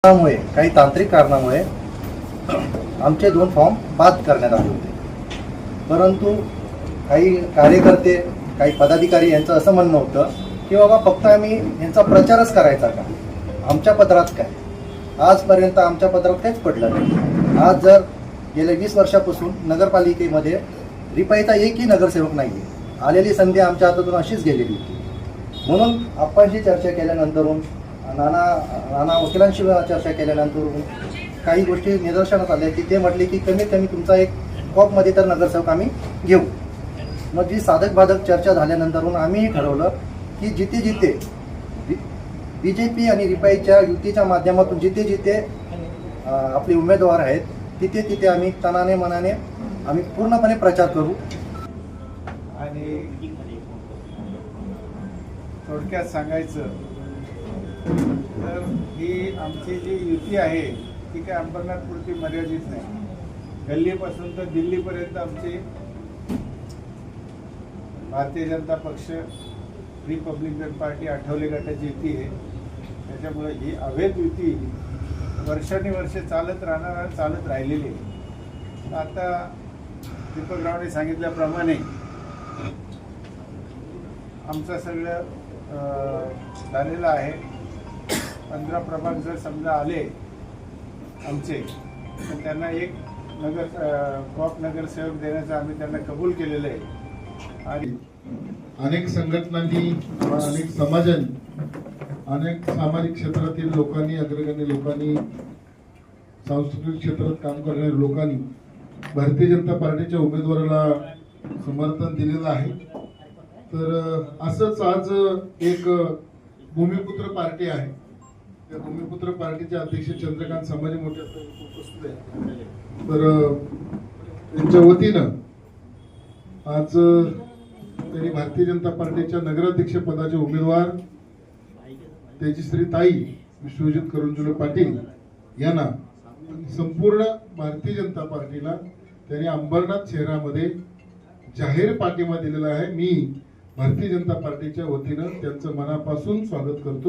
त्यामुळे काही तांत्रिक कारणामुळे आमचे 2 फॉर्म बाद करण्यात आले होते. परंतु काही कार्यकर्ते, काही पदाधिकारी यांचं असं म्हणणं होतं की बाबा फक्त आम्ही यांचा प्रचारच करायचा का, आमच्या पत्रात काय. आजपर्यंत आमच्या पत्रात काहीच पडलं नाही. आज जर गेल्या 20 वर्षापासून नगरपालिकेमध्ये रिपाईचा एकही नगरसेवक नाही आहे. आलेली संधी आमच्या हातातून अशीच गेलेली होती. म्हणून आपणशी चर्चा केल्यानंतरून नाना वकिलांशी चर्चा केल्यानंतर काही गोष्टी निदर्शनास आल्या की ते म्हटले की कमीत कमी तुमचा एक कॉपमध्ये तर नगरसेवक आम्ही घेऊ. मग जी साधक बाधक चर्चा झाल्यानंतरून आम्ही ठरवलं की जिथे जिथे BJP आणि रिपाईच्या युतीच्या माध्यमातून जिथे जिथे आपले उमेदवार आहेत तिथे तिथे आम्ही तनाने मनाने आम्ही पूर्णपणे प्रचार करू. आणि थोडक्यात सांगायचं तर ही आमची जी युती आहे ती काय अंबरनाथपुरती मर्यादित नाही. गल्लीपासून तर दिल्लीपर्यंत आमची भारतीय जनता पक्ष, रिपब्लिकन पार्टी, आठवले गटाची युती आहे. त्याच्यामुळे ही अवैध युती वर्षानुवर्षे चालत राहणार आणि चालत राहिलेली आहे. आता दीपकरावांनी सांगितल्याप्रमाणे आमचं सगळं झालेलं आहे. 15 प्रभाग जर समजा आले आमचे तर त्यांना एक कॉप नगरसेवक देण्याचं आम्ही त्यांना कबूल केलेलं आहे. आणि अनेक संघटनांनी, अनेक समाजांनी, अनेक सामाजिक क्षेत्रातील लोकांनी, अग्रगण्य लोकांनी, सांस्कृतिक क्षेत्रात काम करणाऱ्या लोकांनी भारतीय जनता पार्टीच्या उमेदवाराला समर्थन दिलेलं आहे. तर असंच आज एक भूमिपुत्र पार्टी आहे. त्या भूमिपुत्र पार्टीचे अध्यक्ष चंद्रकांत संभाजी मोठे उपस्थित आहेत. तर त्यांच्या वतीनं आज त्यांनी भारतीय जनता पार्टीच्या नगराध्यक्ष पदाचे उमेदवार तेजश्री ताई विश्वजित करंजुले पाटील यांना संपूर्ण भारतीय जनता पार्टीला त्यांनी अंबरनाथ शहरामध्ये जाहीर पाठिंबा दिलेला आहे. मी भारतीय जनता पार्टीच्या वतीनं त्यांचं मनापासून स्वागत करतो.